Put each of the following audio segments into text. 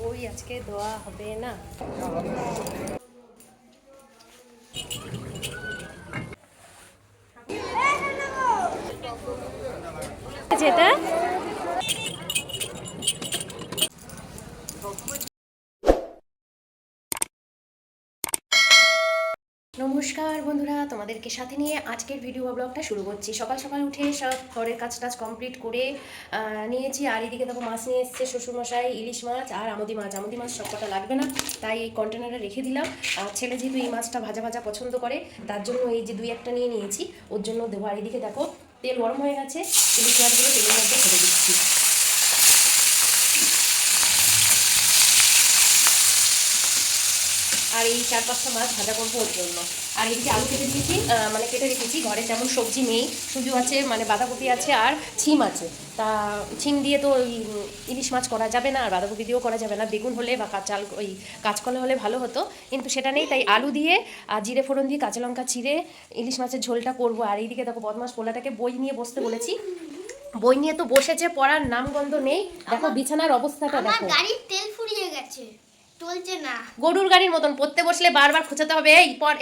ওই আজকে ধোয়া হবে না। যেটা নমস্কার বন্ধুরা, তোমাদেরকে সাথে নিয়ে আজকের ভিডিও ব্লগটা শুরু করছি। সকাল সকাল উঠে সব ঘরের কাজ টাজ কমপ্লিট করে নিয়েছি। আর এদিকে দেখো মাছ নিয়ে এসছে শ্বশুরমশাই, ইলিশ মাছ আর আমুদি মাছ। আমুদি মাছ সবকটা লাগবে না, তাই এই কন্টেনারে রেখে দিলাম। আর ছেলে যেহেতু এই মাছটা ভাজা ভাজা পছন্দ করে, তার জন্য এই যে 2-1টা নিয়ে নিয়েছি, ওর জন্য দেবো। আর এদিকে দেখো তেল গরম হয়ে গেছে, ইলিশ মাছগুলো তেলের মধ্যে ছেড়ে দিচ্ছি। আর এই 4-5টা মাছ ভাজা করবো ওর জন্য। আর এদিকে আলু কেটে দিয়েছি, মানে কেটে রেখেছি। ঘরে তেমন সবজি নেই, শুধু আছে মানে বাঁধাকপি আছে আর ছিম আছে। তা ছিম দিয়ে তো ওই ইলিশ মাছ করা যাবে না, আর বাঁধাকপি দিয়েও করা যাবে না। বেগুন হলে বা ওই কাঁচকলা হলে ভালো হতো, কিন্তু সেটা নেই। তাই আলু দিয়ে আর জিরে ফোড়ন দিয়ে কাঁচা লঙ্কা চিড়ে ইলিশ মাছের ঝোলটা করবো। আর এইদিকে দেখো বদমাস পোলাটাকে বই নিয়ে বসতে বলেছি, বই নিয়ে তো বসেছে, পড়ার নামগন্ধ নেই। দেখো বিছানার অবস্থাটা দেখো, গাড়ির তেল ফুরিয়ে গেছে, চলছে না। গরুর গাড়ির মতন পড়তে বসলে বারবার খোঁচাতে হবে,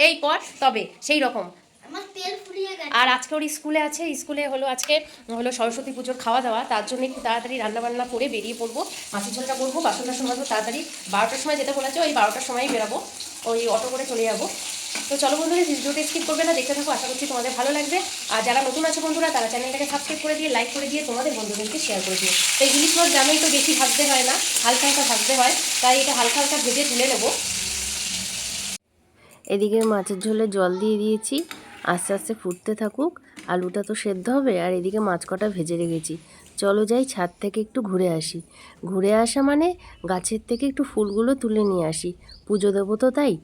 এই পর তবে সেই রকম। আমার তেল ফুরিয়ে গেছে। আর আজকে ওর স্কুলে আছে, স্কুলে হলো আজকে হলো সরস্বতী পুজোর খাওয়া দাওয়া, তার জন্য একটু তাড়াতাড়ি রান্নাবান্না করে বেরিয়ে পড়বো। মাছের ঝোলটা করবো, বাসন টাসন মাজবো তাড়াতাড়ি। 12টার সময় যেতে বলেছে, ওই 12টার সময়ই বেরাবো, ওই অটো করে চলে যাবো। তো চলো বন্ধুরা, ভিডিওটা স্কিপ করবে না, দেখতে থাকো। আশা করছি তোমাদের ভালো লাগবে। আর যারা নতুন আছে বন্ধুরা, তারা চ্যানেলটাকে সাবস্ক্রাইব করে দিয়ে, লাইক করে দিয়ে, তোমাদের বন্ধুদেরকে শেয়ার করে দিও। তো এই ইলিশ মাছ জানোই তো বেশি ভাজতে হয় না, হালকা হালকা ভাজতে হয়, তাই এটা হালকা হালকা ভেজে তুলে নেবো। এদিকে মাছের ঝোলে জল দিয়ে দিয়েছি, আস্তে আস্তে ফুটতে থাকুক। আলুটা তো সেদ্ধ হবে, আর এদিকে মাছ কটা ভেজে রেখেছি। চলো যাই ছাদ থেকে একটু ঘুরে আসি। ঘুরে আসা মানে গাছের থেকে একটু ফুলগুলো তুলে নিয়ে আসি, পুজো দেবো তো তাই।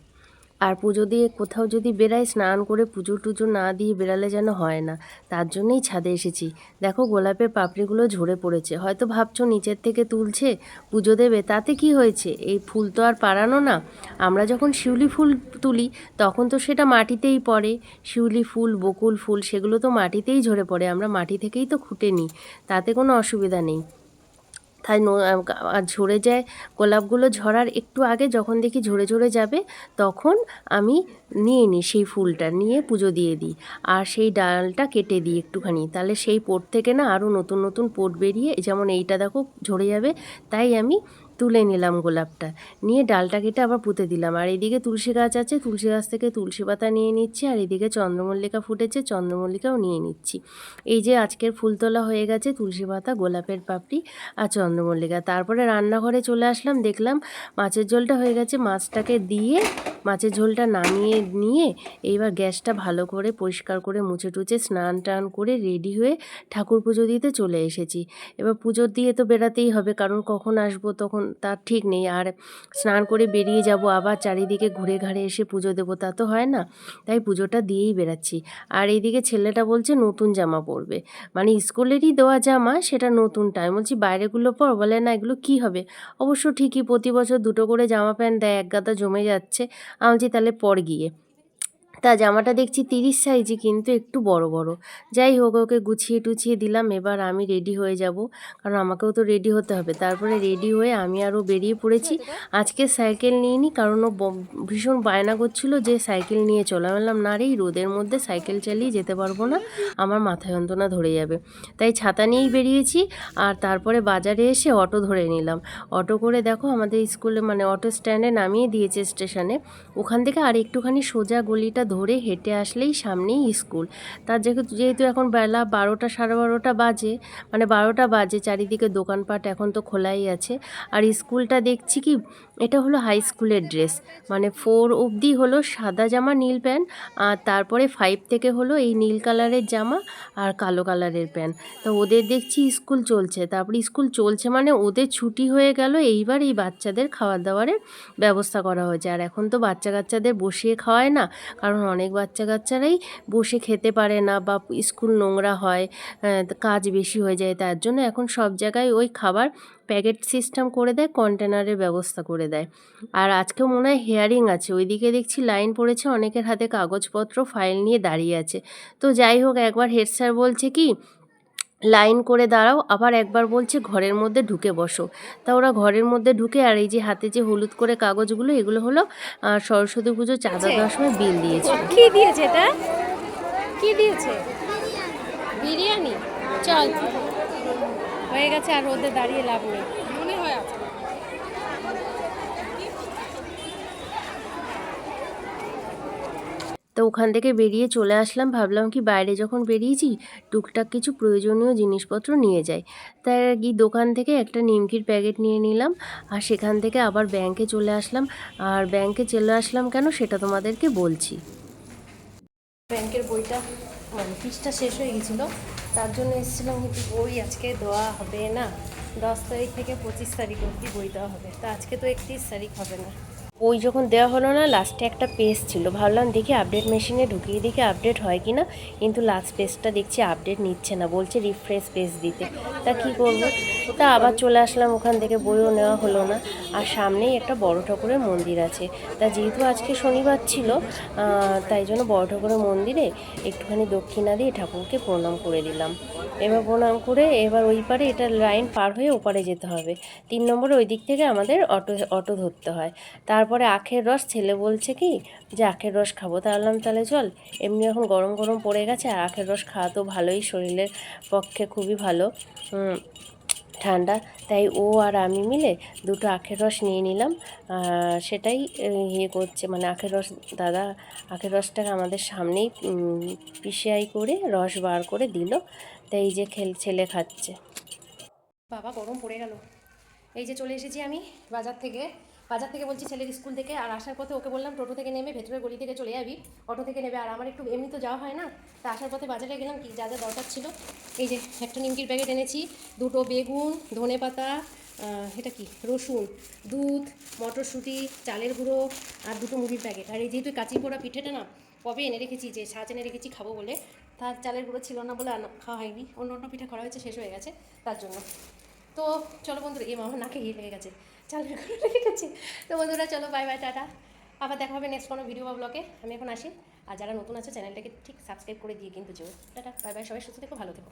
আর পুজো দিয়ে কোথাও যদি বেরাই, স্নান করে পুজো টুজো না দিয়ে বেরালে যেন হয় না, তার জন্যই ছাদে এসেছি। দেখো গোলাপের পাপড়িগুলো ঝরে পড়েছে, হয়তো ভাবছো নিচের থেকে তুলছে পুজো দেবে, তাতে কি হয়েছে, এই ফুল তো আর পাড়ানো না। আমরা যখন শিউলি ফুল তুলি তখন তো সেটা মাটিতেই পড়ে, শিউলি ফুল বকুল ফুল সেগুলো তো মাটিতেই ঝরে পড়ে, আমরা মাটি থেকেই তো খুঁটে নিই, তাতে কোনো অসুবিধা নেই। তাই ঝরে যায়। গোলাপগুলো ঝরার একটু আগে যখন দেখি ঝরে ঝরে যাবে, তখন আমি নিয়ে নিই সেই ফুলটা, নিয়ে পুজো দিয়ে দিই। আর সেই ডালটা কেটে দিই একটুখানি, তাহলে সেই পোট থেকে না আরও নতুন নতুন পোট বেরিয়ে, যেমন এইটা দেখো ঝরে যাবে, তাই আমি তুলে নিলাম গোলাপটা, নিয়ে ডালটা কেটে আবার পুঁতে দিলাম। আর এদিকে তুলসী গাছ আছে, তুলসী গাছ থেকে তুলসী পাতা নিয়ে নিচ্ছি। আর এদিকে চন্দ্রমল্লিকা ফুটেছে, চন্দ্রমল্লিকাও নিয়ে নিচ্ছি। এই যে আজকের ফুল তোলা হয়ে গেছে, তুলসী পাতা, গোলাপের পাপড়ি আর চন্দ্রমল্লিকা। তারপরে রান্নাঘরে চলে আসলাম, দেখলাম মাছের ঝোলটা হয়ে গেছে। মাছটাকে দিয়ে মাছের ঝোলটা নামিয়ে নিয়ে এইবার গ্যাসটা ভালো করে পরিষ্কার করে মুছে টুছে স্নান টান করে রেডি হয়ে ঠাকুর পুজো দিতে চলে এসেছি। এবার পুজো দিয়ে তো বেরাতেই হবে, কারণ কখন আসবো তখন তার ঠিক নেই। আর স্নান করে বেরিয়ে যাব, আবার চারিদিকে ঘুরে ঘাড়ে এসে পুজো দেবো, তা তো হয় না, তাই পুজোটা দিয়েই বেরাচ্ছি। আর এইদিকে ছেলেটা বলছে নতুন জামা পরবে, মানে স্কুলেরই দেওয়া জামা, সেটা নতুনটা। আমি বলছি বাইরেগুলো পর, বলে না এগুলো কী হবে। অবশ্য ঠিকই, প্রতি বছর 2টো করে জামা প্যান্ট দেয়, এক গাদা জমে যাচ্ছে। আমি বলছি তাহলে পর গিয়ে। তা জামাটা দেখছি 30 সাইজই, কিন্তু একটু বড় বড়। যাই হোক, ওকে গুছিয়ে টুছিয়ে দিলাম। এবার আমি রেডি হয়ে যাব, কারণ আমাকেও তো রেডি হতে হবে। তারপরে রেডি হয়ে আমি আরও বেরিয়ে পড়েছি। আজকে সাইকেল নিইনি, কারণ ও ভীষণ বায়না করছিল যে সাইকেল নিয়ে চলে। আমি বললাম না রে, এই রোদের মধ্যে সাইকেল চালিয়ে যেতে পারবো না, আমার মাথা যন্ত্রণা ধরে যাবে। তাই ছাতা নিয়েই বেরিয়েছি। আর তারপরে বাজারে এসে অটো ধরে নিলাম। অটো করে দেখো আমাদের স্কুলে মানে অটো স্ট্যান্ডে নামিয়ে দিয়েছে স্টেশনে। ওখান থেকে আর একটুখানি সোজা গলিটা ধরে হেঁটে আসলেই সামনেই স্কুল। তার যেহেতু এখন বেলা 12টা 12:30 বাজে, মানে 12টা বাজে, চারিদিকে দোকানপাট এখন তো খোলাই আছে। আর স্কুলটা দেখছি কি, এটা হলো হাই স্কুলের ড্রেস, মানে 4 অবধি হলো সাদা জামা নীল প্যান্ট, আর তারপরে 5 থেকে হলো এই নীল কালারের জামা আর কালো কালারের প্যান্ট। তো ওদের দেখছি স্কুল চলছে, তারপরে স্কুল চলছে মানে ওদের ছুটি হয়ে গেল, এইবার এই বাচ্চাদের খাবার দাবারের ব্যবস্থা করা হয়েছে। আর এখন তো বাচ্চা কাচ্চাদের বসিয়ে খাওয়ায় না, কারণ অনেক বাচ্চা কাচ্চারাই বসে খেতে পারে না, বা স্কুল নোংরা হয়, কাজ বেশি হয়ে যায়, তার জন্য এখন সব জায়গায় ওই খাবার প্যাকেট সিস্টেম করে দেয়, কন্টেনারের ব্যবস্থা করে দেয়। আর আজকেও মনে হয় হেয়ারিং আছে, ওইদিকে দেখছি লাইন পড়েছে, অনেকের হাতে কাগজপত্র ফাইল নিয়ে দাঁড়িয়ে আছে। তো যাই হোক, একবার হেড স্যার বলছে কি, লাইন করে দাঁড়াও, আবার একবার বলছে ঘরের মধ্যে ঢুকে বসো। তা ওরা ঘরের মধ্যে ঢুকে, আর এই যে হাতে যে হলুদ করে কাগজগুলো, এগুলো হলো সরস্বতী পুজো চাঁদা দেওয়ার সময় বিল দিয়েছিল। কি দিয়েছে এটা? কি দিয়েছে? বিরিয়ানি। চল, হয়ে গেছে, আর রোদে দাঁড়িয়ে লাভ নেই। মনে হয় আছে। তো ওখান থেকে বেরিয়ে চলে আসলাম, ভাবলাম কি বাইরে যখন বেরিয়েছি টুকটাক কিছু প্রয়োজনীয় জিনিসপত্র নিয়ে যাই। তাই আর কি দোকান থেকে একটা নিমকির প্যাকেট নিয়ে নিলাম, আর সেখান থেকে আবার ব্যাংকে চলে আসলাম। আর ব্যাংকে চলে আসলাম কেন সেটা তোমাদেরকে বলছি। ব্যাংকের বইটা মানে ফিসটা শেষ হয়ে গেছিলো, তার জন্য এসেছিলাম, কিন্তু বই আজকে দেওয়া হবে না। 10 তারিখ থেকে 25 তারিখ অবধি বই দেওয়া হবে, তা আজকে তো 31 তারিখ হবে না। বই যখন দেওয়া হলো না, লাস্টে একটা পেজ ছিল, ভাবলাম দেখি আপডেট মেশিনে ঢুকিয়ে দেখি আপডেট হয় কি না, কিন্তু লাস্ট পেজটা দেখছি আপডেট নিচ্ছে না, বলছে রিফ্রেশ পেজ দিতে। তা কি করব, তা আবার চলে আসলাম, ওখান থেকে বইও নেওয়া হলো না। আর সামনেই একটা বড় ঠাকুরের মন্দির আছে, তা যেহেতু আজকে শনিবার ছিল, তাই জন্য বড় ঠাকুরের মন্দিরে একটুখানি দক্ষিণা দিয়ে ঠাকুরকে প্রণাম করে দিলাম। এবার প্রণাম করে এবার ওই পারে, এটা লাইন পার হয়ে ওপারে যেতে হবে, 3 নম্বরে ওই দিক থেকে আমাদের অটো ধরতে হয়। তারপরে আখের রস, ছেলে বলছে কি যে আখের রস খাবো, তা বললাম তাহলে চল, এমনি এখন গরম গরম পড়ে গেছে, আর আখের রস খাওয়া তো ভালোই, শরীরের পক্ষে খুবই ভালো, ঠান্ডা। তাই ও আর আমি মিলে দুটো আখের রস নিয়ে নিলাম। সেটাই ইয়ে করছে, মানে আখের রস, দাদা আখের রসটাকে আমাদের সামনেই পিষাই করে রস বার করে দিল। তাই এই যে ছেলে খাচ্ছে। বাবা গরম পড়ে গেল। এই যে চলে এসেছি আমি বাজার থেকে বলছি ছেলের স্কুল থেকে, আর আসার পথে ওকে বললাম টোটো থেকে নেমে ভেতরের গলি থেকে চলে যাবি, অটো থেকে নেবে, আর আমার একটু এমনি তো যাওয়া হয় না। তা আসার পথে বাজারে গেলাম, কি যা যা দরকার ছিল, এই যে একটা নিমকির প্যাকেট এনেছি, দুটো বেগুন, ধনেপাতা, এটা কি রসুন, দুধ, মটরশুঁটি, চালের গুঁড়ো, আর দুটো মুড়ির প্যাকেট। আর এই যেহেতু কাঁচি পোড়া পিঠেটা না কবে এনে রেখেছি, যে সাজ এনে রেখেছি খাবো বলে, তার চালের গুঁড়ো ছিল না বলে খাওয়া হয়নি, অন্য অন্য পিঠা করা হয়েছে, শেষ হয়ে গেছে তার জন্য। তো চলো বন্ধুরা, এই মামা নাকে লেগে গেছে, চালের গুঁড়ো লেগে গেছে। তো বন্ধুরা চলো, বাই বাই, টাটা, আবার দেখা হবে নেক্সট কোনো ভিডিও বা ব্লগে। আমি এখন আসি, আর যারা নতুন আছে চ্যানেলটাকে ঠিক সাবস্ক্রাইব করে দিয়ে কিন্তু যেও। টাটা, বাই বাই, সবাই সুস্থ থেকো, ভালো থেকো।